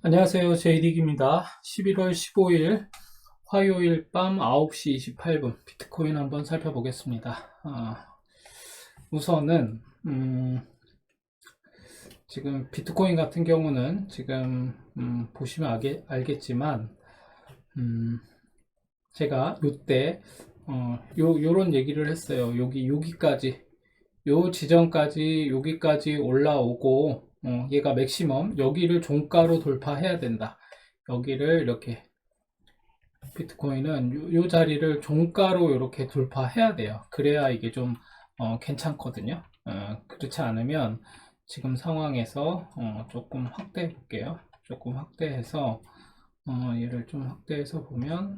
안녕하세요. 제이딕입니다. 11월 15일 화요일 밤 9시 28분 비트코인 한번 살펴보겠습니다. 우선은 지금 비트코인 같은 경우는 지금 보시면 알겠지만 제가 요때 요런 얘기를 했어요. 여기까지 요 지점까지 여기까지 올라오고 얘가 맥시멈 여기를 종가로 돌파해야 된다. 여기를 이렇게 비트코인은 요 자리를 종가로 이렇게 돌파해야 돼요. 그래야 이게 좀 괜찮거든요. 그렇지 않으면 지금 상황에서 조금 확대해 볼게요. 조금 확대해서 얘를 좀 확대해서 보면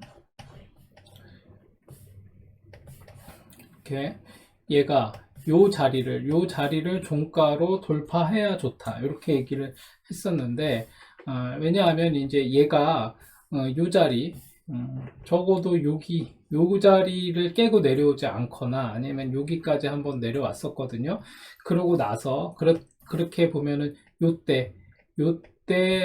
이렇게 얘가 요 자리를 종가로 돌파해야 좋다. 이렇게 얘기를 했었는데 왜냐하면 이제 얘가 요 자리 적어도 요 자리를 깨고 내려오지 않거나 아니면 여기까지 한번 내려왔었거든요. 그러고 나서 그렇게 보면은 요때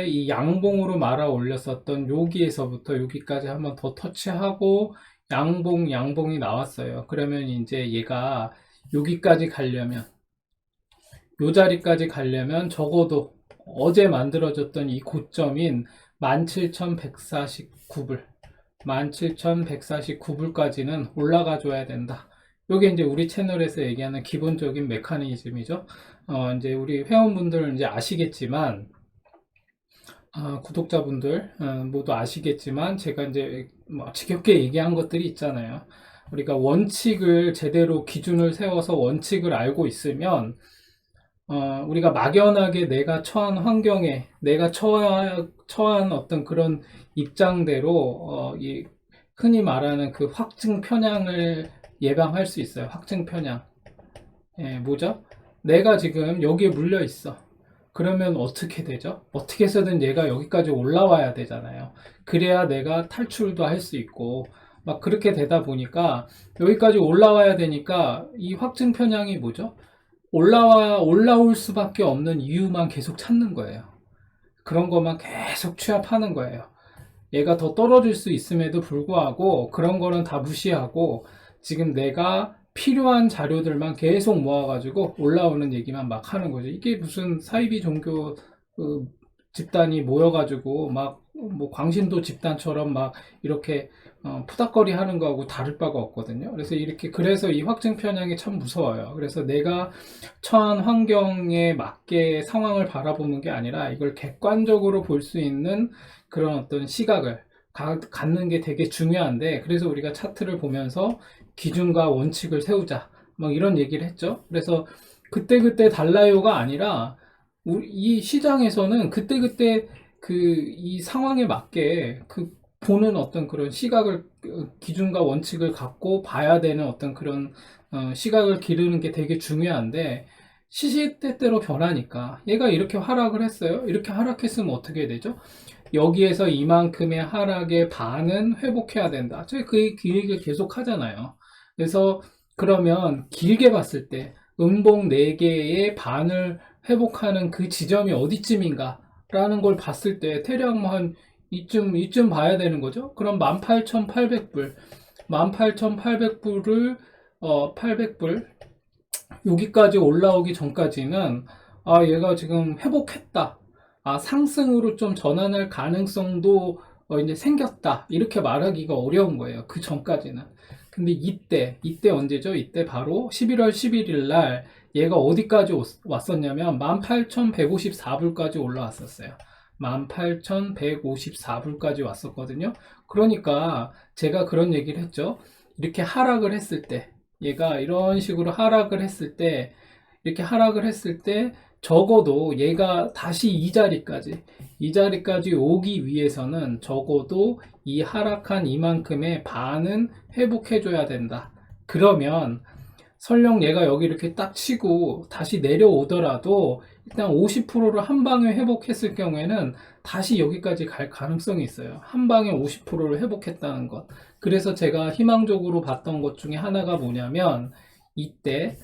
이 양봉으로 말아 올렸었던 여기에서부터 여기까지 한번 더 터치하고 양봉이 나왔어요. 그러면 이제 얘가 여기까지 가려면 요 자리까지 가려면 적어도 어제 만들어졌던 이 고점인 17,149불 17,149불까지는 올라가 줘야 된다. 요게 이제 우리 채널에서 얘기하는 기본적인 메커니즘이죠. 이제 우리 회원분들은 이제 아시겠지만 구독자분들 모두 아시겠지만 제가 이제 뭐 지겹게 얘기한 것들이 있잖아요. 우리가 원칙을 제대로 기준을 세워서 원칙을 알고 있으면 우리가 막연하게 내가 처한 환경에 내가 처한 어떤 그런 입장대로 이 흔히 말하는 그 확증 편향을 예방할 수 있어요. 확증 편향. 예, 뭐죠? 내가 지금 여기에 물려 있어. 그러면 어떻게 되죠? 어떻게 해서든 얘가 여기까지 올라와야 되잖아요. 그래야 내가 탈출도 할 수 있고, 막 그렇게 되다 보니까 여기까지 올라와야 되니까 이 확증 편향이 뭐죠? 올라올 수밖에 없는 이유만 계속 찾는 거예요. 그런 것만 계속 취합하는 거예요. 얘가 더 떨어질 수 있음에도 불구하고 그런 거는 다 무시하고 지금 내가 필요한 자료들만 계속 모아가지고 올라오는 얘기만 막 하는 거죠. 이게 무슨 사이비 종교 집단이 모여가지고 막 뭐 광신도 집단처럼 막 이렇게 푸닥거리 하는 거하고 다를 바가 없거든요. 그래서 이 확증 편향이 참 무서워요. 그래서 내가 처한 환경에 맞게 상황을 바라보는 게 아니라 이걸 객관적으로 볼 수 있는 그런 어떤 시각을 갖는 게 되게 중요한데, 그래서 우리가 차트를 보면서 기준과 원칙을 세우자 막 이런 얘기를 했죠. 그래서 그때그때 달라요가 아니라 이 시장에서는 그때그때 이 상황에 맞게 보는 어떤 그런 시각을 기준과 원칙을 갖고 봐야 되는 어떤 그런 시각을 기르는 게 되게 중요한데, 시시때때로 변하니까 얘가 이렇게 하락을 했어요. 이렇게 하락했으면 어떻게 되죠? 여기에서 이만큼의 하락의 반은 회복해야 된다. 저희 그 얘기를 계속 하잖아요. 그래서 그러면 길게 봤을 때 음봉 4개의 반을 회복하는 그 지점이 어디쯤인가 라는 걸 봤을 때 대략 뭐 한 이쯤 봐야 되는 거죠. 그럼 18,800불 18,800불을 800불 여기까지 올라오기 전까지는 얘가 지금 회복했다. 상승으로 좀 전환할 가능성도 이제 생겼다. 이렇게 말하기가 어려운 거예요. 그 전까지는. 근데 이때 언제죠? 이때 바로 11월 11일 날 얘가 어디까지 왔었냐면 18,154불까지 올라왔었어요. 18,154불까지 왔었거든요. 그러니까 제가 그런 얘기를 했죠. 이렇게 하락을 했을 때 얘가 이런 식으로 이렇게 하락을 했을 때 적어도 얘가 다시 이 자리까지 오기 위해서는 적어도 이 하락한 이만큼의 반은 회복해 줘야 된다. 그러면 설령 얘가 여기 이렇게 딱 치고 다시 내려오더라도 일단 50%를 한 방에 회복했을 경우에는 다시 여기까지 갈 가능성이 있어요. 한 방에 50%를 회복했다는 것. 그래서 제가 희망적으로 봤던 것 중에 하나가 뭐냐면 이때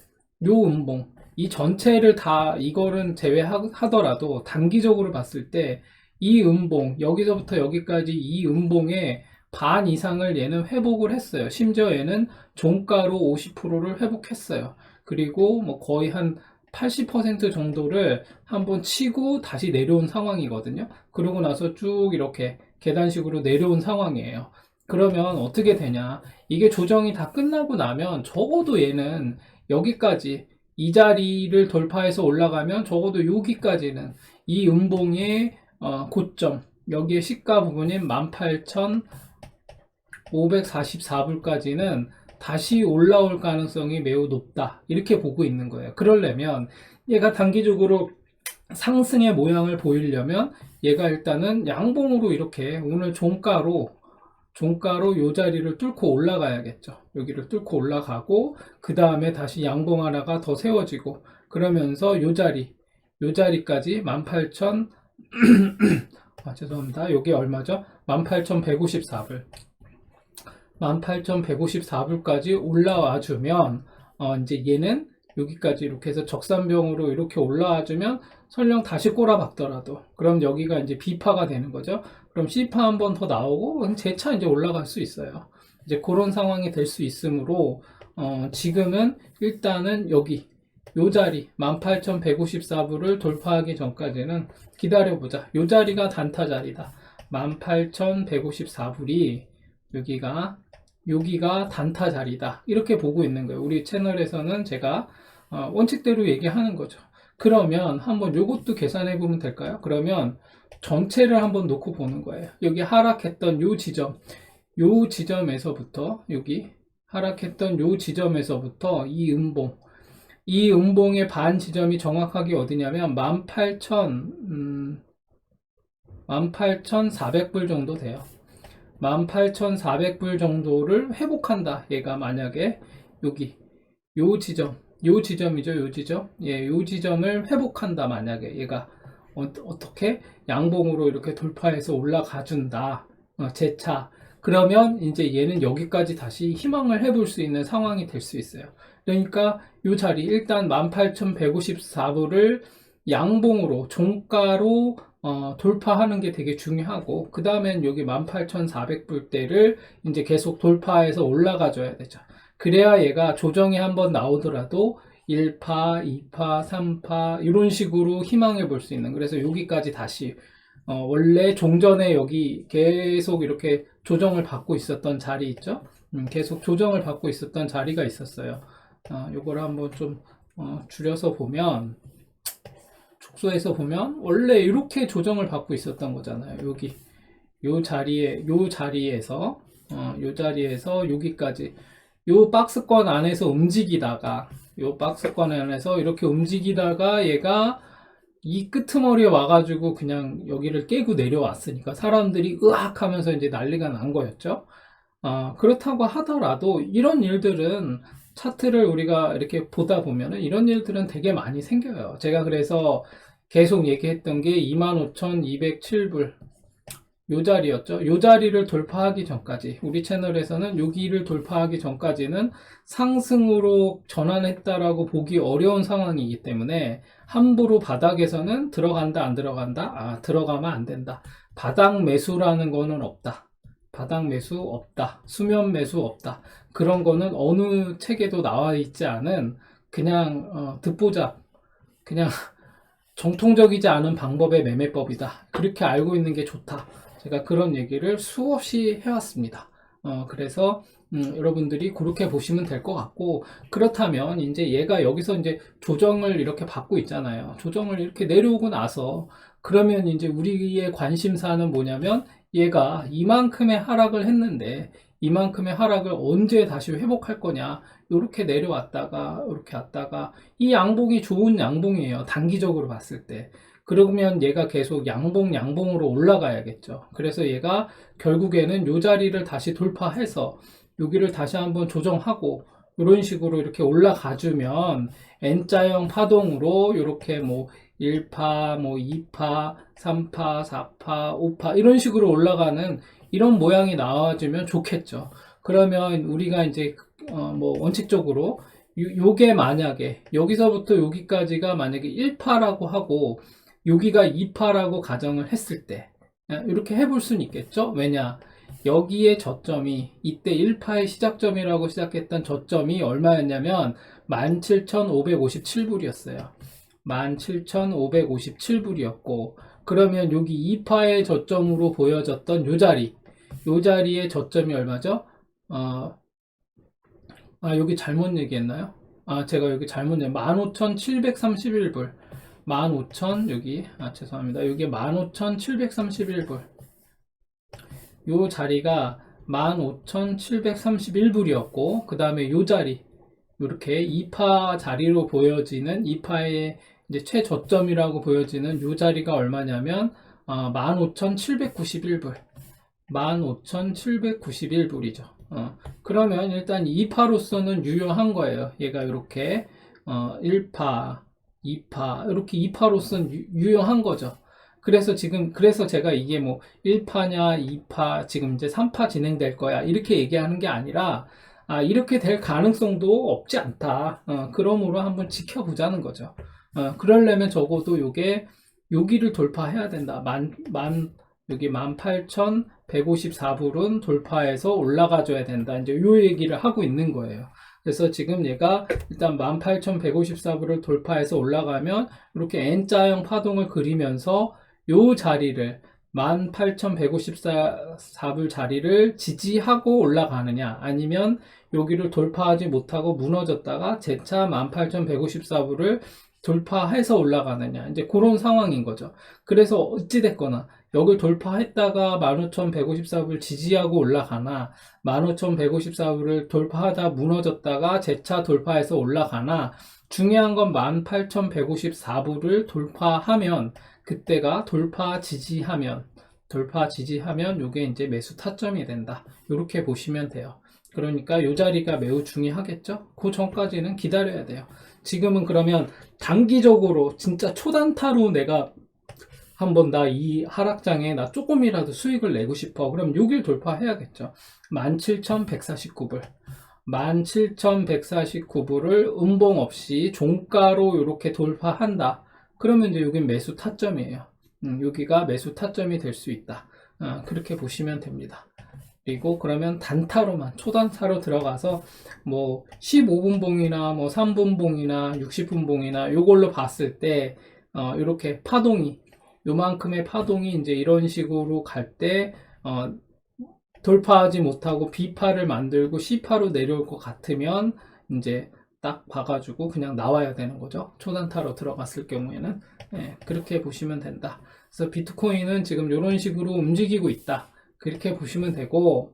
요 음봉 이 전체를 다 이거는 제외하더라도 단기적으로 봤을 때 이 음봉, 여기서부터 여기까지 이 음봉의 반 이상을 얘는 회복을 했어요. 심지어 얘는 종가로 50%를 회복했어요. 그리고 뭐 거의 한 80% 정도를 한번 치고 다시 내려온 상황이거든요. 그러고 나서 쭉 이렇게 계단식으로 내려온 상황이에요. 그러면 어떻게 되냐? 이게 조정이 다 끝나고 나면 적어도 얘는 여기까지 이 자리를 돌파해서 올라가면 적어도 여기까지는 이 음봉의 고점, 여기에 시가 부분인 18,544불까지는 다시 올라올 가능성이 매우 높다. 이렇게 보고 있는 거예요. 그러려면 얘가 단기적으로 상승의 모양을 보이려면 얘가 일단은 양봉으로 이렇게 오늘 종가로 요 자리를 뚫고 올라가야겠죠. 여기를 뚫고 올라가고 그 다음에 다시 양봉 하나가 더 세워지고 그러면서 요 자리까지 18,000 죄송합니다. 요게 얼마죠? 18,154불 18,154불까지 올라와 주면 이제 얘는 여기까지 이렇게 해서 적산병으로 이렇게 올라와 주면 설령 다시 꼬라박더라도 그럼 여기가 이제 B파가 되는 거죠. 그럼 C파 한 번 더 나오고 재차 이제 올라갈 수 있어요. 이제 그런 상황이 될 수 있으므로 지금은 일단은 여기 요 자리 18,154불을 돌파하기 전까지는 기다려보자. 요 자리가 단타 자리다. 18,154불이 여기가 단타 자리다. 이렇게 보고 있는 거예요. 우리 채널에서는 제가 원칙대로 얘기하는 거죠. 그러면 한번 요것도 계산해 보면 될까요? 그러면 전체를 한번 놓고 보는 거예요. 여기 하락했던 요 지점에서부터 여기 하락했던 요 지점에서부터 이 음봉의 반 지점이 정확하게 어디냐면 18,400불 정도 돼요. 18,400불 정도를 회복한다. 얘가 만약에 여기 요 지점이죠. 요 지점. 예, 요 지점을 회복한다. 만약에 얘가 어떻게 양봉으로 이렇게 돌파해서 올라가 준다. 재차. 그러면 이제 얘는 여기까지 다시 희망을 해볼 수 있는 상황이 될 수 있어요. 그러니까 요 자리 일단 18,154불을 양봉으로 종가로 돌파하는 게 되게 중요하고 그 다음엔 여기 18,400불대를 이제 계속 돌파해서 올라가 줘야 되죠. 그래야 얘가 조정이 한번 나오더라도 1파, 2파, 3파 이런 식으로 희망해 볼 수 있는 그래서 여기까지 다시 원래 종전에 여기 계속 이렇게 조정을 받고 있었던 자리 있죠. 계속 조정을 받고 있었던 자리가 있었어요. 요걸 한번 좀 줄여서 보면 축소해서 보면 원래 이렇게 조정을 받고 있었던 거잖아요. 여기 요 자리에서 여기까지 요 박스권 안에서 움직이다가 이렇게 움직이다가 얘가 이 끄트머리에 와가지고 그냥 여기를 깨고 내려왔으니까 사람들이 으악 하면서 이제 난리가 난 거였죠. 그렇다고 하더라도 이런 일들은 차트를 우리가 이렇게 보다 보면은 이런 일들은 되게 많이 생겨요. 제가 그래서 계속 얘기했던 게 25,207불 요 자리였죠. 요 자리를 돌파하기 전까지 우리 채널에서는 여기를 돌파하기 전까지는 상승으로 전환했다라고 보기 어려운 상황이기 때문에 함부로 바닥에서는 들어간다 안 들어간다? 들어가면 안 된다. 바닥 매수라는 거는 없다. 바닥 매수 없다. 수면 매수 없다. 그런 거는 어느 책에도 나와 있지 않은 그냥 듣보잡 그냥 정통적이지 않은 방법의 매매법이다. 그렇게 알고 있는 게 좋다. 제가 그런 얘기를 수없이 해왔습니다. 그래서 여러분들이 그렇게 보시면 될 것 같고 그렇다면 이제 얘가 여기서 이제 조정을 이렇게 받고 있잖아요. 조정을 이렇게 내려오고 나서 그러면 이제 우리의 관심사는 뭐냐면 얘가 이만큼의 하락을 했는데 이만큼의 하락을 언제 다시 회복할 거냐 이렇게 내려왔다가 이렇게 왔다가 이 양봉이 좋은 양봉이에요. 단기적으로 봤을 때 그러면 얘가 계속 양봉으로 올라가야겠죠. 그래서 얘가 결국에는 이 자리를 다시 돌파해서 여기를 다시 한번 조정하고 이런 식으로 이렇게 올라가 주면 N자형 파동으로 이렇게 뭐 1파, 뭐 2파, 3파, 4파, 5파 이런 식으로 올라가는 이런 모양이 나와주면 좋겠죠. 그러면 우리가 이제 뭐 원칙적으로 요게 만약에 여기서부터 여기까지가 만약에 1파라고 하고 여기가 2파라고 가정을 했을 때 이렇게 해볼 수는 있겠죠. 왜냐, 여기에 저점이 이때 1파의 시작점이라고 시작했던 저점이 얼마였냐면 17,557불이었어요. 17,557불이었고, 그러면 여기 2파의 저점으로 보여졌던 요 자리의 저점이 얼마죠? 여기 잘못 얘기했나요? 제가 여기 잘못 얘기, 15,731불. 15,000, 여기, 죄송합니다. 여기 15,731불. 요 자리가 15,731불이었고, 그 다음에 요 자리, 이렇게 2파 자리로 보여지는 2파의 이제 최저점이라고 보여지는 요 자리가 얼마냐면 15,791불. 15,791불이죠. 그러면 일단 2파로서는 유효한 거예요. 얘가 이렇게 1파, 2파 이렇게 2파로서는 유효한 거죠. 그래서 제가 이게 뭐 1파냐 2파 지금 이제 3파 진행될 거야 이렇게 얘기하는 게 아니라 이렇게 될 가능성도 없지 않다. 그러므로 한번 지켜보자는 거죠. 그러려면 적어도 요게 여기를 돌파해야 된다. 여기 18,154불은 돌파해서 올라가줘야 된다. 이제 요 얘기를 하고 있는 거예요. 그래서 지금 얘가 일단 18,154불을 돌파해서 올라가면 이렇게 N자형 파동을 그리면서 요 자리를 18,154불 자리를 지지하고 올라가느냐, 아니면 여기를 돌파하지 못하고 무너졌다가 재차 18,154불을 돌파해서 올라가느냐, 이제 그런 상황인 거죠. 그래서 어찌됐거나 여기 돌파했다가 15,154불 지지하고 올라가나, 15,154불을 돌파하다 무너졌다가 재차 돌파해서 올라가나, 중요한 건 18,154불을 돌파하면, 그때가 돌파 지지하면 요게 이제 매수 타점이 된다. 이렇게 보시면 돼요. 그러니까 요 자리가 매우 중요하겠죠? 그 전까지는 기다려야 돼요. 지금은 그러면 단기적으로 진짜 초단타로 내가 한번 나 이 하락장에 나 조금이라도 수익을 내고 싶어. 그럼 여길 돌파해야겠죠. 17,149불. 17,149불을 음봉 없이 종가로 이렇게 돌파한다. 그러면 이제 여긴 매수 타점이에요. 여기가 매수 타점이 될 수 있다. 그렇게 보시면 됩니다. 그리고 그러면 단타로만, 초단타로 들어가서 뭐 15분봉이나 뭐 3분봉이나 60분봉이나 요걸로 봤을 때 이렇게 파동이, 요만큼의 파동이 이제 이런 식으로 갈 때 돌파하지 못하고 B파를 만들고 C파로 내려올 것 같으면 이제 딱 봐가지고 그냥 나와야 되는 거죠. 초단타로 들어갔을 경우에는. 그렇게 보시면 된다. 그래서 비트코인은 지금 이런 식으로 움직이고 있다. 그렇게 보시면 되고,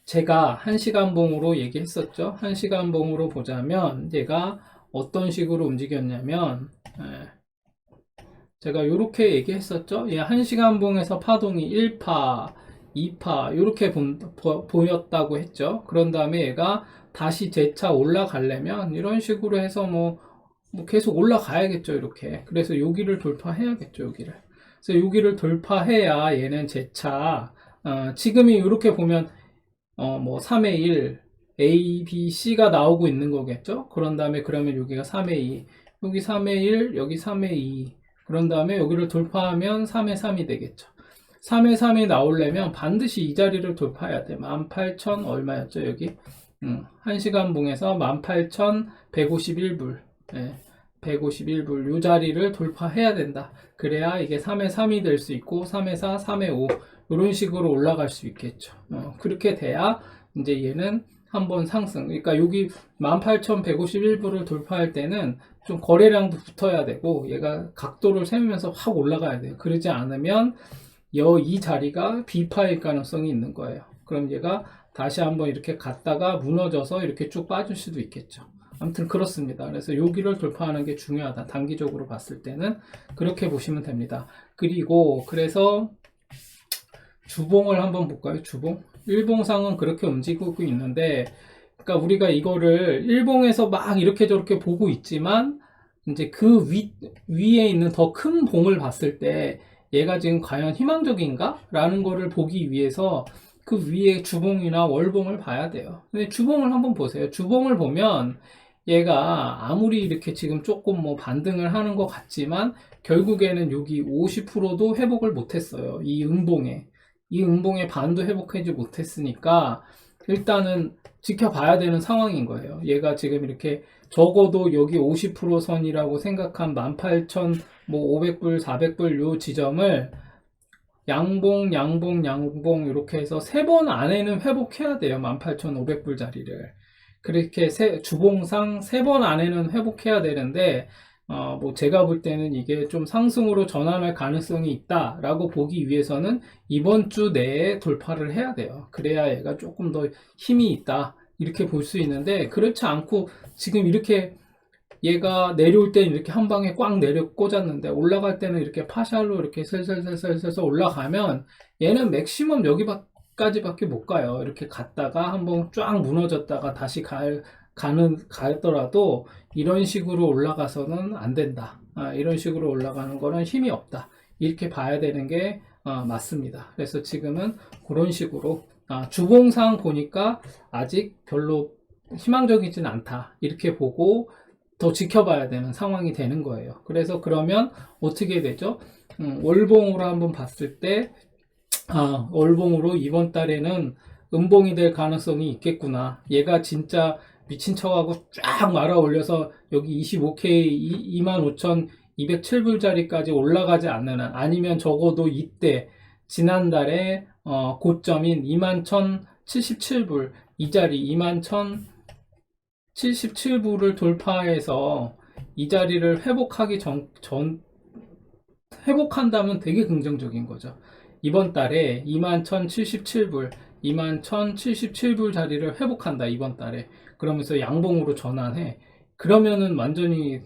제가 1시간봉으로 얘기했었죠. 1시간봉으로 보자면 얘가 어떤 식으로 움직였냐면, 제가 이렇게 얘기했었죠. 얘 1시간봉에서 파동이 1파, 2파 이렇게 보였다고 했죠. 그런 다음에 얘가 다시 재차 올라가려면 이런 식으로 해서 뭐 계속 올라가야겠죠. 이렇게. 그래서 여기를 돌파해야겠죠. 여기를. 그래서 여기를 돌파해야 얘는 재차 지금이 이렇게 보면 뭐 3의 1 A, B, C가 나오고 있는 거겠죠. 그런 다음에 그러면 여기가 3의 2 여기 3의 1 여기 3의 2 그런 다음에 여기를 돌파하면 3의 3이 되겠죠. 3의 3이 나오려면 반드시 이 자리를 돌파해야 돼. 18,000 얼마였죠 여기? 1시간봉에서 18,151불 151불 이 자리를 돌파해야 된다. 그래야 이게 3의 3이 될 수 있고 3의 4, 3의 5 이런 식으로 올라갈 수 있겠죠. 그렇게 돼야 이제 얘는 한번 상승. 그러니까 여기 18,151불을 돌파할 때는 좀 거래량도 붙어야 되고 얘가 각도를 세우면서 확 올라가야 돼요. 그러지 않으면 이 자리가 B파일 가능성이 있는 거예요. 그럼 얘가 다시 한번 이렇게 갔다가 무너져서 이렇게 쭉 빠질 수도 있겠죠. 아무튼 그렇습니다. 그래서 여기를 돌파하는 게 중요하다. 단기적으로 봤을 때는 그렇게 보시면 됩니다. 그리고 그래서 주봉을 한번 볼까요? 주봉? 일봉상은 그렇게 움직이고 있는데, 그러니까 우리가 이거를 일봉에서 막 이렇게 저렇게 보고 있지만 이제 그 위에 있는 더 큰 봉을 봤을 때 얘가 지금 과연 희망적인가? 라는 거를 보기 위해서 그 위에 주봉이나 월봉을 봐야 돼요. 근데 주봉을 한번 보세요. 주봉을 보면 얘가 아무리 이렇게 지금 조금 뭐 반등을 하는 것 같지만 결국에는 여기 50%도 회복을 못했어요. 이 음봉의 반도 회복하지 못했으니까 일단은 지켜봐야 되는 상황인 거예요. 얘가 지금 이렇게 적어도 여기 50% 선이라고 생각한 18,500불, 400불 요 지점을 양봉, 양봉, 양봉 이렇게 해서 3번 안에는 회복해야 돼요. 18,500불 자리를. 그렇게 주봉상 3번 안에는 회복해야 되는데 뭐 제가 볼 때는 이게 좀 상승으로 전환할 가능성이 있다라고 보기 위해서는 이번 주 내에 돌파를 해야 돼요. 그래야 얘가 조금 더 힘이 있다. 이렇게 볼 수 있는데 그렇지 않고 지금 이렇게 얘가 내려올 때는 이렇게 한 방에 꽉 내려 꽂았는데 올라갈 때는 이렇게 파샬로 이렇게 슬슬슬슬슬 올라가면 얘는 맥시멈 여기까지밖에 못 가요. 이렇게 갔다가 한번 쫙 무너졌다가 다시 가더라도 이런 식으로 올라가서는 안 된다. 이런 식으로 올라가는 거는 힘이 없다. 이렇게 봐야 되는 게 맞습니다. 그래서 지금은 그런 식으로 주봉상 보니까 아직 별로 희망적이진 않다. 이렇게 보고 더 지켜봐야 되는 상황이 되는 거예요. 그래서 그러면 어떻게 되죠? 월봉으로 한번 봤을 때, 월봉으로 이번 달에는 음봉이 될 가능성이 있겠구나. 얘가 진짜 미친 척하고 쫙 말아 올려서 여기 25K 25,207불짜리까지 올라가지 않는 한, 아니면 적어도 이때 지난달에 고점인 21,077불 이 자리 21,077불을 돌파해서 이 자리를 회복한다면 되게 긍정적인 거죠. 이번 달에 21,077불, 21,077불 자리를 회복한다, 이번 달에. 그러면서 양봉으로 전환해. 그러면은 완전히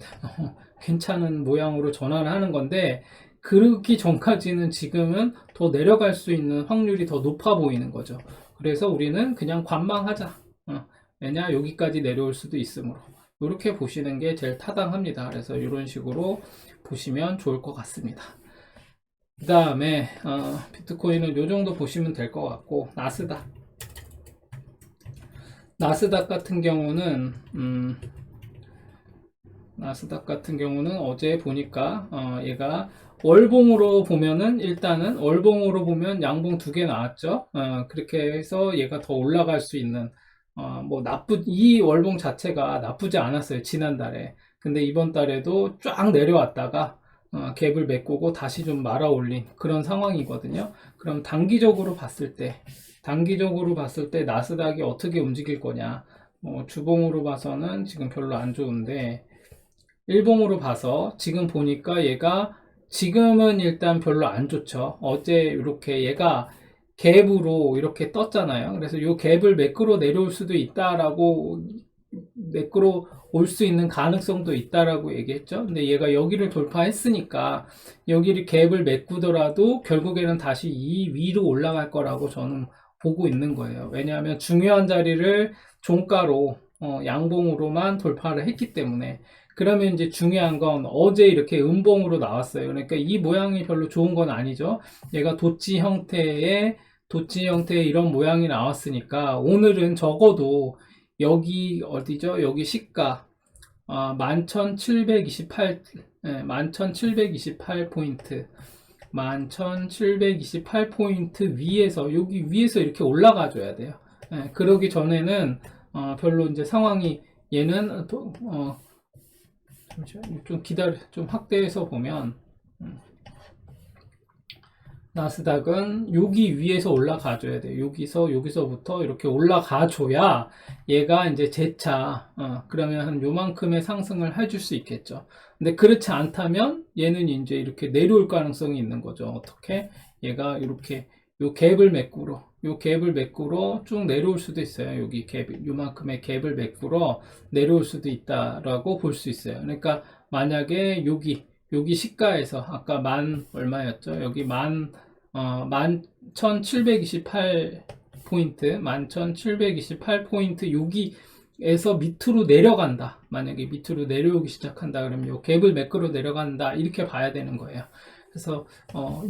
괜찮은 모양으로 전환하는 건데, 그러기 전까지는 지금은 더 내려갈 수 있는 확률이 더 높아 보이는 거죠. 그래서 우리는 그냥 관망하자. 왜냐, 여기까지 내려올 수도 있으므로. 이렇게 보시는 게 제일 타당합니다. 그래서 이런 식으로 보시면 좋을 것 같습니다. 그 다음에 비트코인은 이 정도 보시면 될 것 같고, 나스닥 같은 경우는 어제 보니까 얘가 월봉으로 보면은 일단은 월봉으로 보면 양봉 2개 나왔죠. 그렇게 해서 얘가 더 올라갈 수 있는 이 월봉 자체가 나쁘지 않았어요, 지난달에. 근데 이번 달에도 쫙 내려왔다가 갭을 메꾸고 다시 좀 말아 올린 그런 상황이거든요. 그럼 단기적으로 봤을 때 나스닥이 어떻게 움직일 거냐? 주봉으로 봐서는 지금 별로 안 좋은데, 일봉으로 봐서 지금 보니까 얘가 지금은 일단 별로 안 좋죠. 어제 이렇게 얘가 갭으로 이렇게 떴잖아요. 그래서 이 갭을 매끄러 내려올 수도 있다라고, 매끄러 올 수 있는 가능성도 있다라고 얘기했죠. 근데 얘가 여기를 돌파했으니까 여기를 갭을 메꾸더라도 결국에는 다시 이 위로 올라갈 거라고 저는 보고 있는 거예요. 왜냐하면 중요한 자리를 종가로 양봉으로만 돌파를 했기 때문에. 그러면 이제 중요한 건 어제 이렇게 음봉으로 나왔어요. 그러니까 이 모양이 별로 좋은 건 아니죠. 얘가 도치 형태의 이런 모양이 나왔으니까 오늘은 적어도 여기 어디죠? 여기 시가 11,728포인트 11,728포인트 위에서, 여기 위에서 이렇게 올라가 줘야 돼요. 그러기 전에는 별로 이제 상황이, 얘는 좀 좀 확대해서 보면 나스닥은 여기 위에서 올라가 줘야 돼요. 여기서부터 이렇게 올라가 줘야 얘가 이제 재차 그러면 한 요만큼의 상승을 해줄 수 있겠죠. 근데 그렇지 않다면 얘는 이제 이렇게 내려올 가능성이 있는 거죠. 어떻게? 얘가 이렇게 요 갭을 메꾸러 쭉 내려올 수도 있어요. 여기 요만큼의 갭을 메꾸러 내려올 수도 있다라고 볼 수 있어요. 그러니까 만약에 여기 시가에서 아까 얼마였죠? 여기 11,728포인트 11,728포인트 여기에서 밑으로 내려간다. 만약에 밑으로 내려오기 시작한다 그러면 요 갭을 매끄러 내려간다, 이렇게 봐야 되는 거예요. 그래서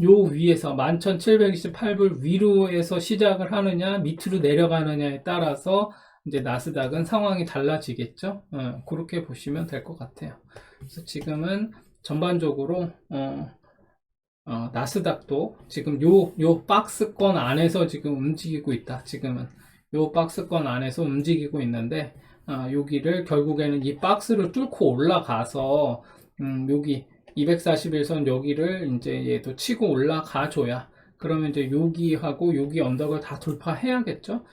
요 위에서 11,728불 위로에서 시작을 하느냐 밑으로 내려가느냐에 따라서 이제 나스닥은 상황이 달라지겠죠. 그렇게 보시면 될 것 같아요. 그래서 지금은 전반적으로 나스닥도 지금 요 박스권 안에서 지금 움직이고 있다. 지금은 요 박스권 안에서 움직이고 있는데, 여기를 결국에는 이 박스를 뚫고 올라가서 여기 241선 여기를 이제 얘도 치고 올라가 줘야, 그러면 이제 여기하고 여기 언덕을 다 돌파해야겠죠.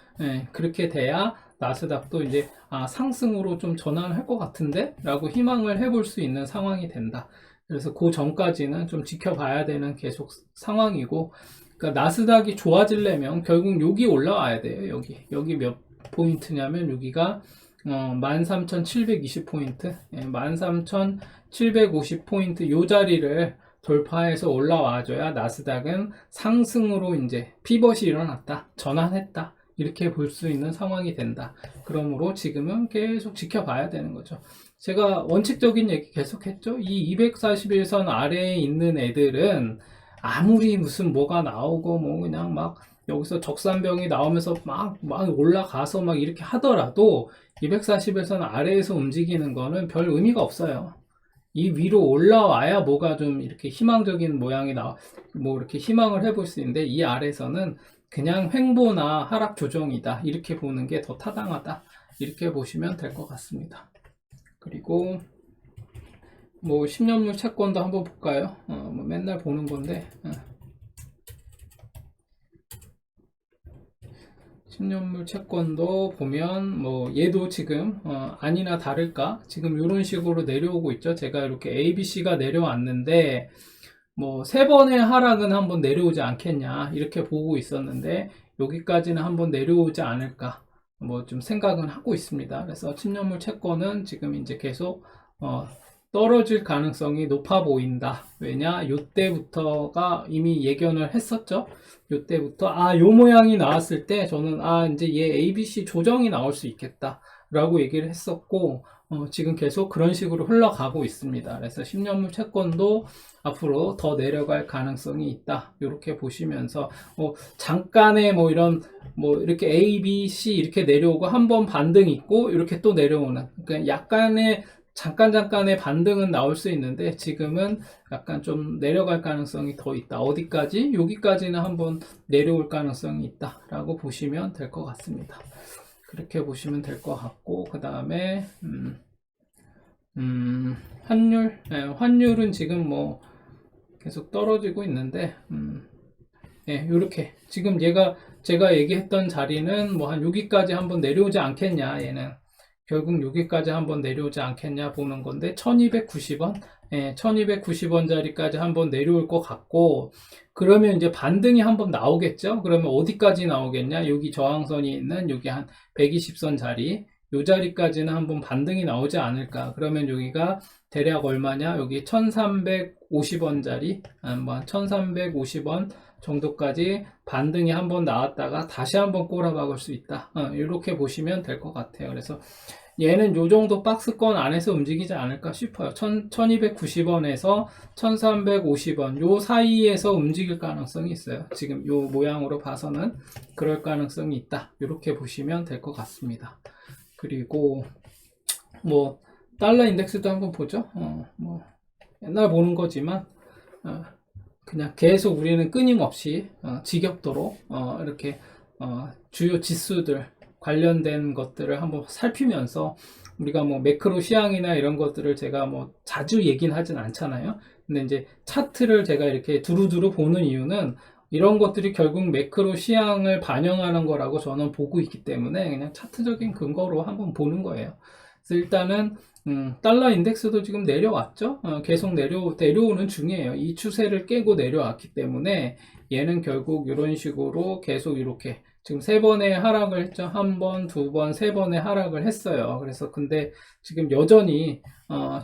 그렇게 돼야 나스닥도 이제 상승으로 좀 전환할 것 같은데 라고 희망을 해볼 수 있는 상황이 된다. 그래서 그 전까지는 좀 지켜봐야 되는 계속 상황이고, 그러니까 나스닥이 좋아지려면 결국 여기 올라와야 돼요. 여기 몇 포인트냐면 여기가 13,720포인트, 13,750포인트 요 자리를 돌파해서 올라와줘야 나스닥은 상승으로 이제 피벗이 일어났다, 전환했다, 이렇게 볼 수 있는 상황이 된다. 그러므로 지금은 계속 지켜봐야 되는 거죠. 제가 원칙적인 얘기 계속 했죠. 이 241선 아래에 있는 애들은 아무리 무슨 뭐가 나오고 뭐 그냥 막 여기서 적산병이 나오면서 막 올라가서 막 이렇게 하더라도 241선 아래에서 움직이는 거는 별 의미가 없어요. 이 위로 올라와야 뭐가 좀 이렇게 희망적인 모양이 뭐 이렇게 희망을 해볼 수 있는데, 이 아래에서는 그냥 횡보나 하락 조정이다, 이렇게 보는 게 더 타당하다, 이렇게 보시면 될 것 같습니다. 그리고 뭐 10년물 채권도 한번 볼까요? 뭐 맨날 보는 건데, 10년물 채권도 보면 뭐 얘도 지금 아니나 다를까 지금 이런 식으로 내려오고 있죠. 제가 이렇게 ABC가 내려왔는데 뭐 3번의 하락은 한번 내려오지 않겠냐 이렇게 보고 있었는데, 여기까지는 한번 내려오지 않을까 뭐 좀 생각은 하고 있습니다. 그래서 10년물 채권은 지금 이제 계속 떨어질 가능성이 높아 보인다. 왜냐? 요때부터가 이미 예견을 했었죠. 요때부터 요 모양이 나왔을 때 저는 이제 얘 ABC 조정이 나올 수 있겠다 라고 얘기를 했었고, 지금 계속 그런 식으로 흘러가고 있습니다. 그래서 10년물 채권도 앞으로 더 내려갈 가능성이 있다, 이렇게 보시면서 잠깐의 뭐 이런 뭐 이렇게 A, B, C 이렇게 내려오고 한번 반등 있고 이렇게 또 내려오는, 그러니까 약간의 잠깐의 반등은 나올 수 있는데 지금은 약간 좀 내려갈 가능성이 더 있다. 어디까지? 여기까지는 한번 내려올 가능성이 있다 라고 보시면 될 것 같습니다. 그렇게 보시면 될 것 같고, 그 다음에 환율, 환율은 지금 뭐 계속 떨어지고 있는데, 요렇게 지금 제가 얘기했던 자리는 뭐 한 여기까지 한번 내려오지 않겠냐, 얘는 결국 여기까지 한번 내려오지 않겠냐 보는 건데, 1290원, 1290원 자리까지 한번 내려올 것 같고, 그러면 이제 반등이 한번 나오겠죠. 그러면 어디까지 나오겠냐, 여기 저항선이 있는 여기 한 120선 자리, 요 자리까지는 한번 반등이 나오지 않을까. 그러면 여기가 대략 얼마냐, 여기 1350원 자리, 한번 1350원 정도까지 반등이 한번 나왔다가 다시 한번 꼬라박을 수 있다, 이렇게 보시면 될 것 같아요. 그래서 얘는 요 정도 박스권 안에서 움직이지 않을까 싶어요. 1290원에서 1350원 요 사이에서 움직일 가능성이 있어요. 지금 요 모양으로 봐서는 그럴 가능성이 있다, 이렇게 보시면 될 것 같습니다. 그리고 뭐 달러 인덱스도 한번 보죠. 뭐 옛날 보는 거지만 그냥 계속 우리는 끊임없이 지겹도록 이렇게 주요 지수들 관련된 것들을 한번 살피면서, 우리가 뭐 매크로 시황이나 이런 것들을 제가 뭐 자주 얘기는 하진 않잖아요. 근데 이제 차트를 제가 이렇게 두루두루 보는 이유는 이런 것들이 결국 매크로 시황을 반영하는 거라고 저는 보고 있기 때문에 그냥 차트적인 근거로 한번 보는 거예요. 그래서 일단은 달러 인덱스도 지금 내려왔죠. 계속 내려오는 중이에요. 이 추세를 깨고 내려왔기 때문에 얘는 결국 이런 식으로 계속 이렇게 지금 3번의 하락을 했죠. 1번, 2번, 3번의 하락을 했어요. 그래서 근데 지금 여전히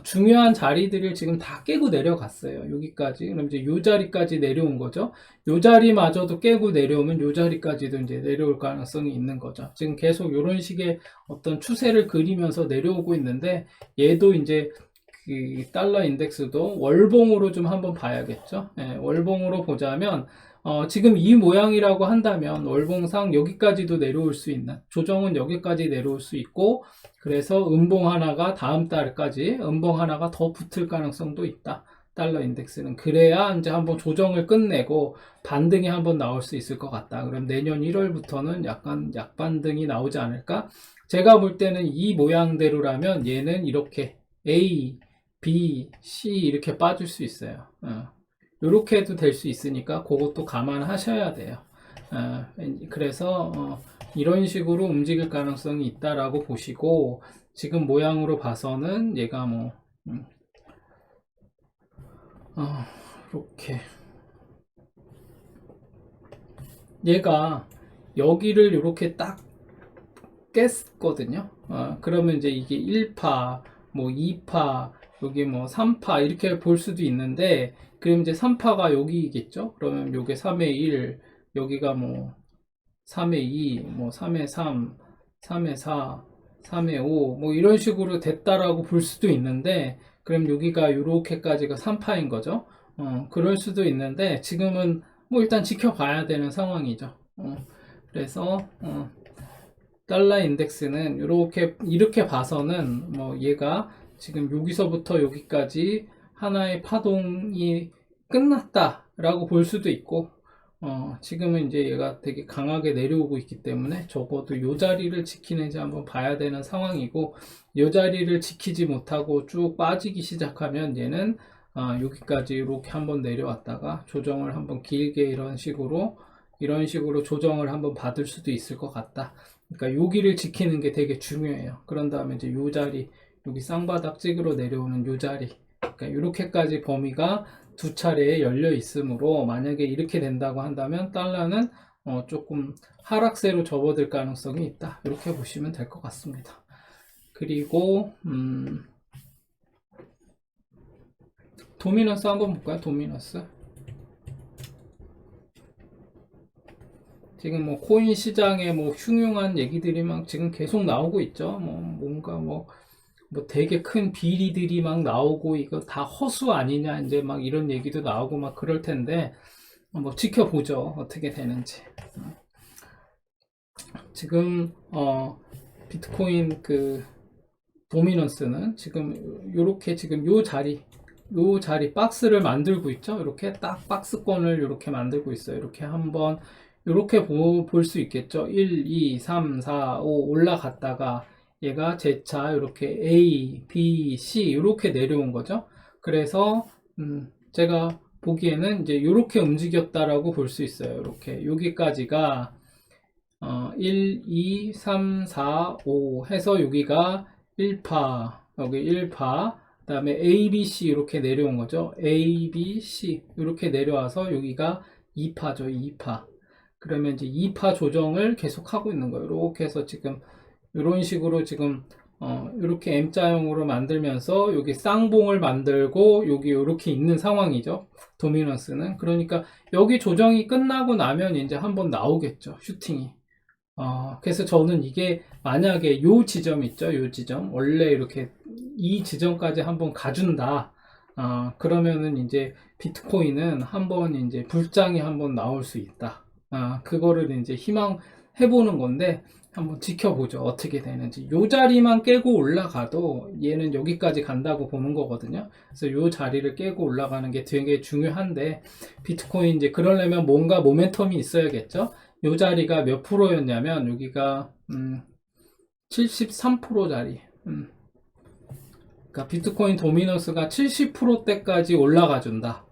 중요한 자리들을 지금 다 깨고 내려갔어요. 여기까지. 그럼 이제 요 자리까지 내려온 거죠. 요 자리마저도 깨고 내려오면 요 자리까지도 이제 내려올 가능성이 있는 거죠. 지금 계속 이런 식의 어떤 추세를 그리면서 내려오고 있는데, 얘도 이제 그 달러 인덱스도 월봉으로 좀 한번 봐야겠죠. 월봉으로 보자면 지금 이 모양이라고 한다면 월봉상 여기까지도 내려올 수 있는, 조정은 여기까지 내려올 수 있고, 그래서 음봉 하나가 다음 달까지 음봉 하나가 더 붙을 가능성도 있다. 달러 인덱스는. 그래야 이제 한번 조정을 끝내고 반등이 한번 나올 수 있을 것 같다. 그럼 내년 1월부터는 약간 약반등이 나오지 않을까? 제가 볼 때는 이 모양대로라면 얘는 이렇게 A, B, C 이렇게 빠질 수 있어요. 이렇게 해도 될 수 있으니까 그것도 감안하셔야 돼요. 그래서 이런 식으로 움직일 가능성이 있다라고 보시고, 지금 모양으로 봐서는 얘가 뭐 이렇게 얘가 여기를 이렇게 딱 깼거든요. 그러면 이제 이게 1파, 뭐 2파, 여기 뭐 3파 이렇게 볼 수도 있는데, 그럼 이제 3파가 여기겠죠? 그러면 요게 3의 1, 여기가 뭐 3의 2, 뭐 3의 3, 3의 4, 3의 5, 뭐 이런 식으로 됐다라고 볼 수도 있는데, 그럼 여기가 이렇게까지가 3파인 거죠. 그럴 수도 있는데, 지금은 뭐 일단 지켜봐야 되는 상황이죠. 그래서 달러 인덱스는 이렇게 봐서는 뭐 얘가 지금 여기서부터 여기까지 하나의 파동이 끝났다라고 볼 수도 있고, 지금은 이제 얘가 되게 강하게 내려오고 있기 때문에 적어도 이 자리를 지키는지 한번 봐야 되는 상황이고, 이 자리를 지키지 못하고 쭉 빠지기 시작하면 얘는 여기까지 이렇게 한번 내려왔다가 조정을 한번 길게 이런 식으로 조정을 한번 받을 수도 있을 것 같다. 그러니까 여기를 지키는 게 되게 중요해요. 그런 다음에 이제 요 자리, 여기 쌍바닥 찍으러 내려오는 요 자리, 그러니까 이렇게까지 범위가 두 차례에 열려 있으므로, 만약에 이렇게 된다고 한다면 달러는 조금 하락세로 접어들 가능성이 있다. 이렇게 보시면 될 것 같습니다. 그리고 도미넌스 한번 볼까요? 도미넌스. 지금 뭐 코인 시장에 뭐 흉흉한 얘기들이 막 지금 계속 나오고 있죠. 뭔가 뭐 되게 큰 비리들이 막 나오고 이거 다 허수 아니냐 이제 막 이런 얘기도 나오고 막 그럴 텐데, 뭐 지켜보죠. 어떻게 되는지. 지금 비트코인 그 도미넌스는 지금 요렇게 지금 요 자리 박스를 만들고 있죠. 이렇게 딱 박스권을 이렇게 만들고 있어요. 이렇게 한번 이렇게 볼 수 있겠죠. 1, 2, 3, 4, 5 올라갔다가 얘가 재차 이렇게 A, B, C 이렇게 내려온 거죠. 그래서 제가 보기에는 이제 이렇게 움직였다라고 볼 수 있어요. 이렇게 여기까지가 1, 2, 3, 4, 5 해서 여기가 1파, 여기 1파, 그 다음에 A, B, C 이렇게 내려온 거죠. A, B, C 이렇게 내려와서 여기가 2파죠. 2파. 그러면 이제 2파 조정을 계속 하고 있는 거예요. 이렇게 해서 지금 이런 식으로 지금 이렇게 M자형으로 만들면서 여기 쌍봉을 만들고 여기 이렇게 있는 상황이죠. 도미넌스는. 그러니까 여기 조정이 끝나고 나면 이제 한번 나오겠죠. 슈팅이. 그래서 저는 이게 만약에 요 지점 있죠. 요 지점. 원래 이렇게 이 지점까지 한번 가준다. 그러면은 이제 비트코인은 한번 이제 불장이 한번 나올 수 있다. 그거를 이제 희망해보는 건데, 한번 지켜보죠. 어떻게 되는지. 요 자리만 깨고 올라가도 얘는 여기까지 간다고 보는 거거든요. 그래서 요 자리를 깨고 올라가는 게 되게 중요한데, 비트코인 이제 그러려면 뭔가 모멘텀이 있어야겠죠. 요 자리가 몇 프로였냐면, 여기가 73% 자리. 그러니까 비트코인 도미넌스가 70%대까지 올라가 준다.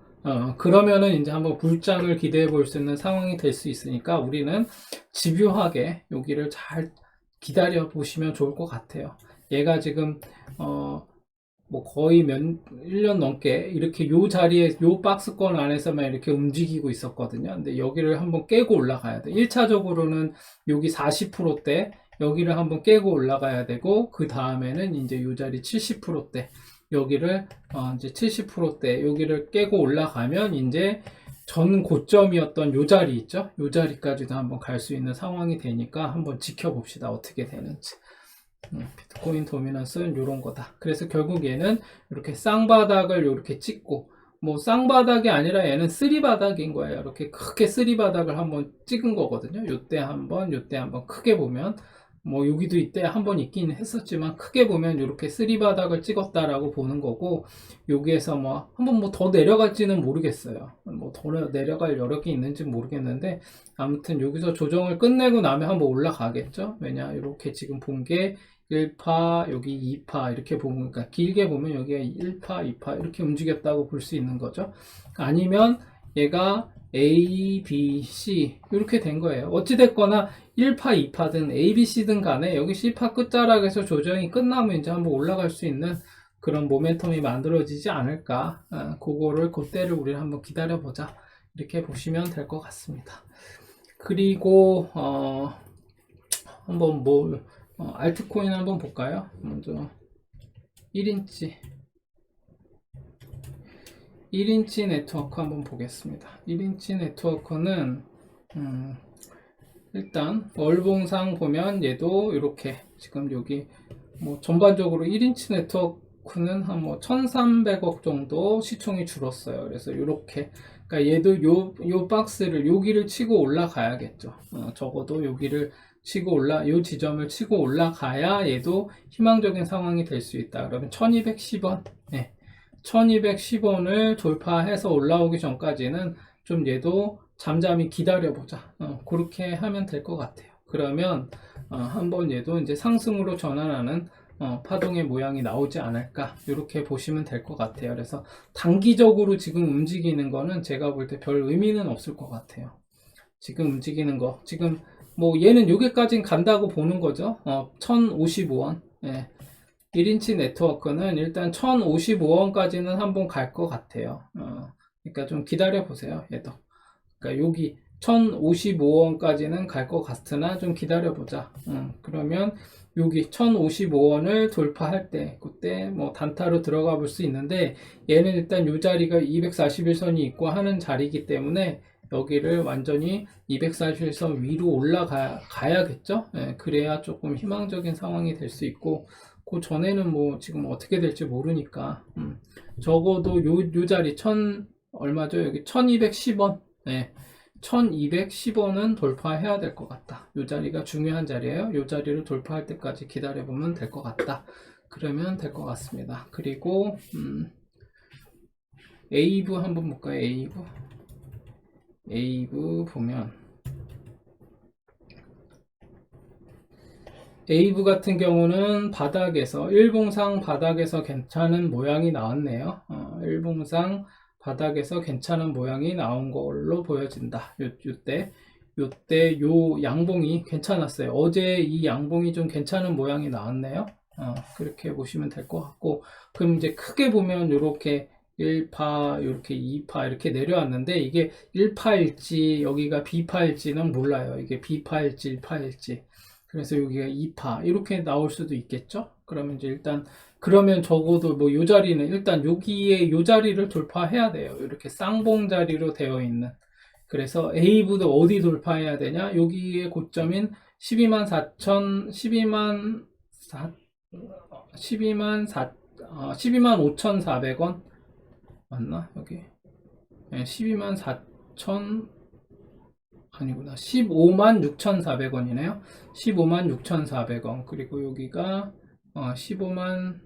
그러면은 이제 한번 불장을 기대해 볼 수 있는 상황이 될 수 있으니까, 우리는 집요하게 여기를 잘 기다려 보시면 좋을 것 같아요. 얘가 지금 뭐 거의 1년 넘게 이렇게 요 자리에 요 박스권 안에서만 이렇게 움직이고 있었거든요. 근데 여기를 한번 깨고 올라가야 돼. 1차적으로는 여기 40%대 여기를 한번 깨고 올라가야 되고, 그 다음에는 이제 요 자리 70%대 여기를 이제 70%대 여기를 깨고 올라가면 이제 전 고점이었던 요 자리 있죠? 요 자리까지도 한번 갈 수 있는 상황이 되니까 한번 지켜봅시다. 어떻게 되는지. 비트코인 도미넌스는 이런 거다. 그래서 결국 얘는 이렇게 쌍바닥을 이렇게 찍고 뭐 쌍바닥이 아니라 얘는 쓰리바닥인 거예요. 이렇게 크게 쓰리바닥을 한번 찍은 거거든요. 요때 한번, 요때 한번 크게 보면 뭐 여기도 이때 한번 있긴 했었지만 크게 보면 이렇게 쓰리바닥을 찍었다라고 보는 거고, 여기에서 뭐 한번 뭐 더 내려갈지는 모르겠어요. 뭐 더 내려갈 여력이 있는지 모르겠는데, 아무튼 여기서 조정을 끝내고 나면 한번 올라가겠죠. 왜냐, 이렇게 지금 본 게 1파, 여기 2파 이렇게 보면, 그러니까 길게 보면 여기가 1파, 2파 이렇게 움직였다고 볼 수 있는 거죠. 아니면 얘가 A, B, C 이렇게 된 거예요. 어찌됐거나 1파, 2파든 A, B, C든 간에 여기 C파 끝자락에서 조정이 끝나면 이제 한번 올라갈 수 있는 그런 모멘텀이 만들어지지 않을까. 그거를, 그때를 우리는 한번 기다려보자. 이렇게 보시면 될 것 같습니다. 그리고 한번 뭐 알트코인 한번 볼까요? 먼저 1인치 네트워크 한번 보겠습니다. 1인치 네트워크는 일단 월봉상 보면 얘도 이렇게 지금 여기 뭐 전반적으로 1인치 네트워크는 한 뭐 1300억 정도 시총이 줄었어요. 그래서 이렇게, 그러니까 얘도 요 박스를 여기를 치고 올라가야겠죠. 적어도 여기를 치고 요 지점을 치고 올라가야 얘도 희망적인 상황이 될 수 있다. 그러면 1210원, 1210원을 돌파해서 올라오기 전까지는 좀 얘도 잠잠히 기다려보자. 그렇게 하면 될 것 같아요. 그러면 한번 얘도 이제 상승으로 전환하는 파동의 모양이 나오지 않을까, 이렇게 보시면 될 것 같아요. 그래서 단기적으로 지금 움직이는 거는 제가 볼 때 별 의미는 없을 것 같아요. 지금 움직이는 거, 지금 뭐 얘는 여기까지 간다고 보는 거죠. 1055원. 1인치 네트워크는 일단 1055원까지는 한번 갈 것 같아요. 그러니까 좀 기다려 보세요. 얘도. 그러니까 여기 1055원까지는 갈 것 같으나 좀 기다려 보자. 그러면 여기 1055원을 돌파할 때, 그때 뭐 단타로 들어가 볼 수 있는데, 얘는 일단 이 자리가 241선이 있고 하는 자리이기 때문에 여기를 완전히 241선 위로 올라가야겠죠. 그래야 조금 희망적인 상황이 될 수 있고, 그 전에는 뭐 지금 어떻게 될지 모르니까, 적어도 요 자리 얼마죠? 여기 1210원. 1210원은 돌파해야 될 것 같다. 이 자리가 중요한 자리예요. 이 자리를 돌파할 때까지 기다려보면 될 것 같다. 그러면 될 것 같습니다. 그리고 에이브 한번 볼까요? 에이브 보면 에이브 같은 경우는 바닥에서, 일봉상 바닥에서 괜찮은 모양이 나왔네요. 일봉상 바닥에서 괜찮은 모양이 나온 걸로 보여진다. 요때 요 양봉이 괜찮았어요. 어제 이 양봉이 좀 괜찮은 모양이 나왔네요. 그렇게 보시면 될 것 같고, 그럼 이제 크게 보면 요렇게 1파, 이렇게 2파 이렇게 내려왔는데, 이게 1파일지 여기가 B파일지는 몰라요. 이게 B파일지 1파일지. 그래서 여기가 2파 이렇게 나올 수도 있겠죠. 그러면 이제 일단, 그러면 적어도 뭐 요 자리는 일단 여기에 요 자리를 돌파해야 돼요. 이렇게 쌍봉 자리로 되어 있는. 그래서 A부도 어디 돌파해야 되냐? 여기에 고점인 12만 4천, 12만 5,400원 맞나? 여기 12만 4천, 아니구나. 15만 6,400원이네요. 15만 6,400원. 그리고 여기가 15만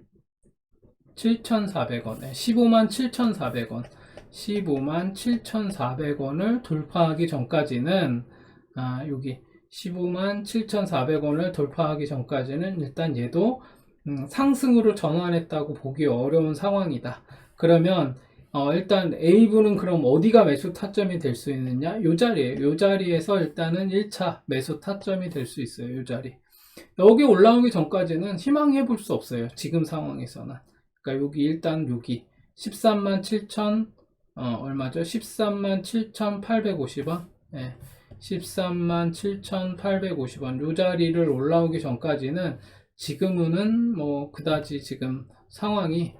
7,400원. 15만 7,400원. 15만 7,400원을 돌파하기 전까지는, 여기 15만 7,400원을 돌파하기 전까지는 일단 얘도 상승으로 전환했다고 보기 어려운 상황이다. 그러면 일단 A부는 그럼 어디가 매수 타점이 될 수 있느냐? 요 자리에요. 요 자리에서 일단은 1차 매수 타점이 될 수 있어요. 요 자리. 여기 올라오기 전까지는 희망해 볼 수 없어요. 지금 상황에서는. 그러니까 여기 일단 여기 13만 7천, 얼마죠? 13만 7,850원. 13만 7,850원. 요 자리를 올라오기 전까지는 지금은 뭐 그다지 지금 상황이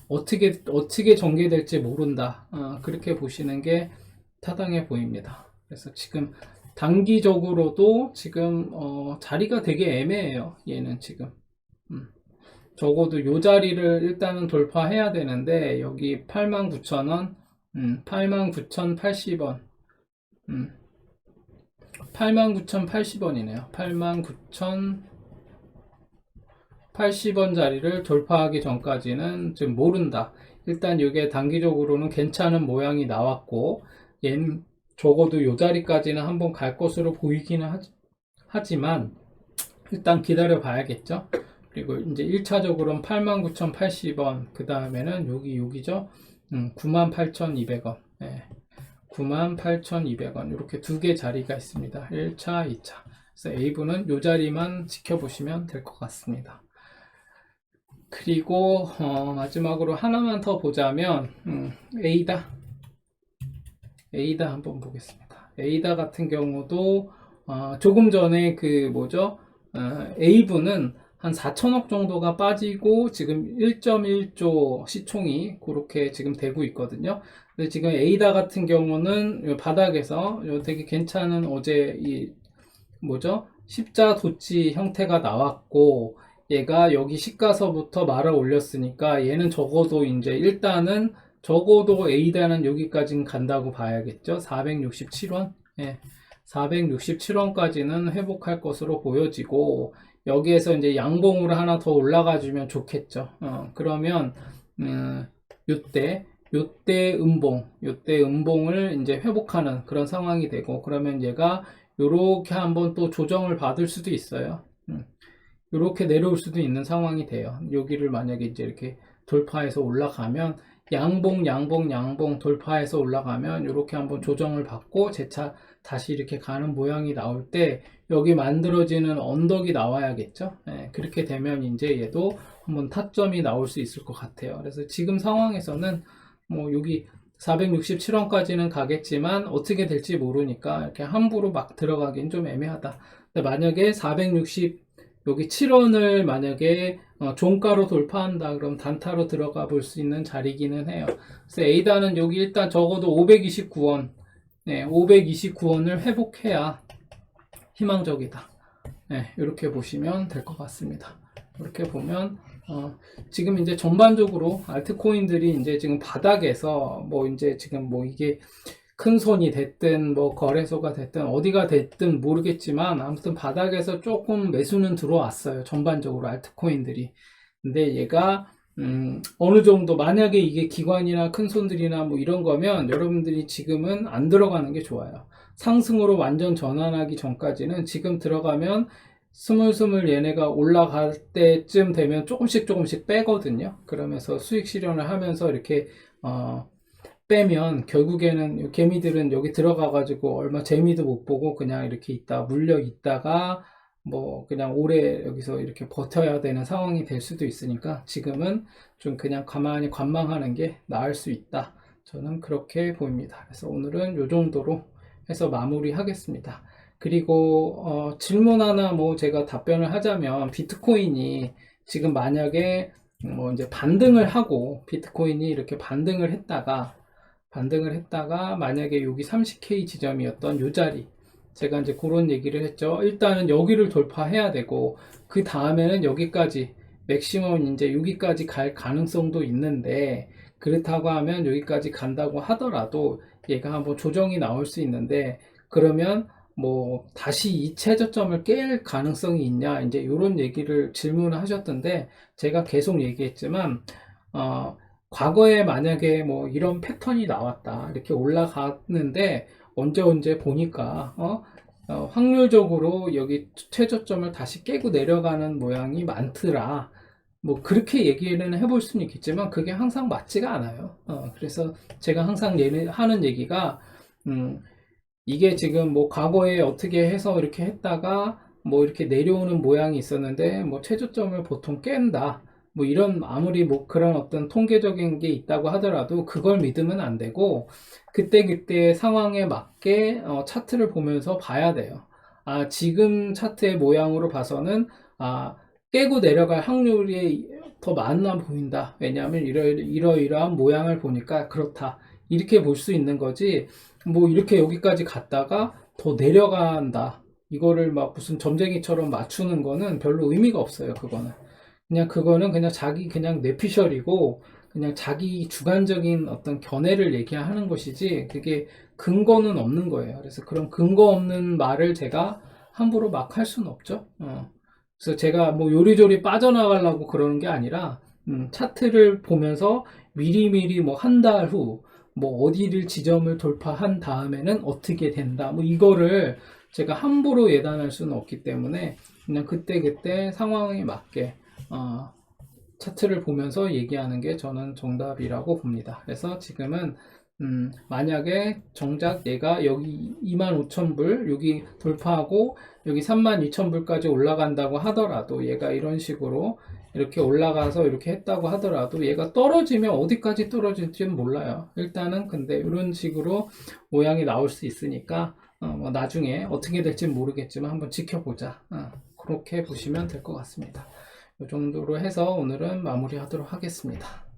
어떻게 전개될지 모른다. 그렇게 보시는 게 타당해 보입니다. 그래서 지금 단기적으로도 지금 자리가 되게 애매해요. 얘는 지금 적어도 요 자리를 일단은 돌파해야 되는데 여기 89,000원, 89,080원, 89,080원이네요. 89,080원 자리를 돌파하기 전까지는 지금 모른다. 일단 이게 단기적으로는 괜찮은 모양이 나왔고, 얘는 적어도 요 자리까지는 한번 갈 것으로 보이기는 하지만, 일단 기다려 봐야겠죠. 그리고 이제 1차적으로는 89,080원, 그 다음에는 여기죠. 98,200원. 98,200원. 이렇게 두 개 자리가 있습니다. 1차, 2차. 그래서 A부는 이 자리만 지켜보시면 될 것 같습니다. 그리고 마지막으로 하나만 더 보자면 A다 한번 보겠습니다. A다 같은 경우도 조금 전에 그 뭐죠? A부는 한 4천억 정도가 빠지고 지금 1.1조 시총이 그렇게 지금 되고 있거든요. 근데 지금 A다 같은 경우는 바닥에서 되게 괜찮은 어제 이 뭐죠? 십자 도치 형태가 나왔고, 얘가 여기 시가서부터 말아 올렸으니까 얘는 적어도 이제 일단은 적어도 A다는 여기까지는 간다고 봐야겠죠. 467원. 467원까지는 회복할 것으로 보여지고, 여기에서 이제 양봉으로 하나 더 올라가 주면 좋겠죠. 그러면 요때 음봉을 이제 회복하는 그런 상황이 되고, 그러면 얘가 요렇게 한번 또 조정을 받을 수도 있어요. 요렇게 내려올 수도 있는 상황이 돼요. 여기를 만약에 이제 이렇게 돌파해서 올라가면 양봉 돌파해서 올라가면 요렇게 한번 조정을 받고 재차 다시 이렇게 가는 모양이 나올 때 여기 만들어지는 언덕이 나와야겠죠. 그렇게 되면 이제 얘도 한번 타점이 나올 수 있을 것 같아요. 그래서 지금 상황에서는 뭐 여기 467원까지는 가겠지만 어떻게 될지 모르니까 이렇게 함부로 막 들어가긴 좀 애매하다. 근데 만약에 460 여기 7원을 만약에 종가로 돌파한다 그럼 단타로 들어가 볼 수 있는 자리기는 해요. 그래서 A단은 여기 일단 적어도 529원 529원을 회복해야 희망적이다. 이렇게 보시면 될 것 같습니다. 이렇게 보면 지금 이제 전반적으로 알트코인들이 이제 지금 바닥에서 뭐 이제 지금 뭐 이게 큰 손이 됐든 뭐 거래소가 됐든 어디가 됐든 모르겠지만 아무튼 바닥에서 조금 매수는 들어왔어요. 전반적으로 알트코인들이. 근데 얘가 어느 정도 만약에 이게 기관이나 큰 손들이나 뭐 이런 거면 여러분들이 지금은 안 들어가는 게 좋아요. 상승으로 완전 전환하기 전까지는 지금 들어가면 스물스물 얘네가 올라갈 때쯤 되면 조금씩 빼거든요. 그러면서 수익 실현을 하면서 이렇게 빼면 결국에는 개미들은 여기 들어가 가지고 얼마 재미도 못 보고 그냥 이렇게 물려 있다가 뭐 그냥 오래 여기서 이렇게 버텨야 되는 상황이 될 수도 있으니까 지금은 좀 그냥 가만히 관망하는 게 나을 수 있다. 저는 그렇게 보입니다. 그래서 오늘은 요 정도로 해서 마무리 하겠습니다. 그리고 질문 하나 뭐 제가 답변을 하자면 비트코인이 지금 만약에 뭐 이제 반등을 하고 비트코인이 이렇게 반등을 했다가 만약에 여기 30K 지점이었던 요 자리 제가 이제 그런 얘기를 했죠. 일단은 여기를 돌파해야 되고 그 다음에는 여기까지 맥시멈 이제 여기까지 갈 가능성도 있는데 그렇다고 하면 여기까지 간다고 하더라도 얘가 한번 조정이 나올 수 있는데 그러면 뭐 다시 이 최저점을 깰 가능성이 있냐 이제 이런 얘기를 질문을 하셨던데 제가 계속 얘기했지만 과거에 만약에 뭐 이런 패턴이 나왔다 이렇게 올라갔는데 언제 보니까 확률적으로 여기 최저점을 다시 깨고 내려가는 모양이 많더라. 뭐 그렇게 얘기는 해볼 수는 있겠지만 그게 항상 맞지가 않아요. 그래서 제가 항상 하는 얘기가 이게 지금 뭐 과거에 어떻게 해서 이렇게 했다가 뭐 이렇게 내려오는 모양이 있었는데 뭐 최저점을 보통 깬다. 뭐 이런 아무리 뭐 그런 어떤 통계적인 게 있다고 하더라도 그걸 믿으면 안 되고 그때 상황에 맞게 차트를 보면서 봐야 돼요. 지금 차트의 모양으로 봐서는 깨고 내려갈 확률이 더 많아 보인다. 왜냐하면 이러이러한 모양을 보니까 그렇다. 이렇게 볼 수 있는 거지. 뭐 이렇게 여기까지 갔다가 더 내려간다. 이거를 막 무슨 점쟁이처럼 맞추는 거는 별로 의미가 없어요. 그거는. 그냥 그거는 그냥 자기 그냥 뇌피셜이고 그냥 자기 주관적인 어떤 견해를 얘기하는 것이지 그게 근거는 없는 거예요. 그래서 그런 근거 없는 말을 제가 함부로 막 할 수는 없죠. 그래서 제가 뭐 요리조리 빠져나가려고 그러는 게 아니라 차트를 보면서 미리미리 뭐 한 달 후 뭐 어디를 지점을 돌파한 다음에는 어떻게 된다. 뭐 이거를 제가 함부로 예단할 수는 없기 때문에 그냥 그때그때 상황에 맞게 어, 차트를 보면서 얘기하는 게 저는 정답이라고 봅니다. 그래서 지금은 만약에 정작 얘가 여기 25,000불 여기 돌파하고 여기 32,000불까지 올라간다고 하더라도 얘가 이런 식으로 이렇게 올라가서 이렇게 했다고 하더라도 얘가 떨어지면 어디까지 떨어질지는 몰라요. 일단은 근데 이런 식으로 모양이 나올 수 있으니까 뭐 나중에 어떻게 될지 모르겠지만 한번 지켜보자. 그렇게 보시면 될 것 같습니다. 이 정도로 해서 오늘은 마무리하도록 하겠습니다.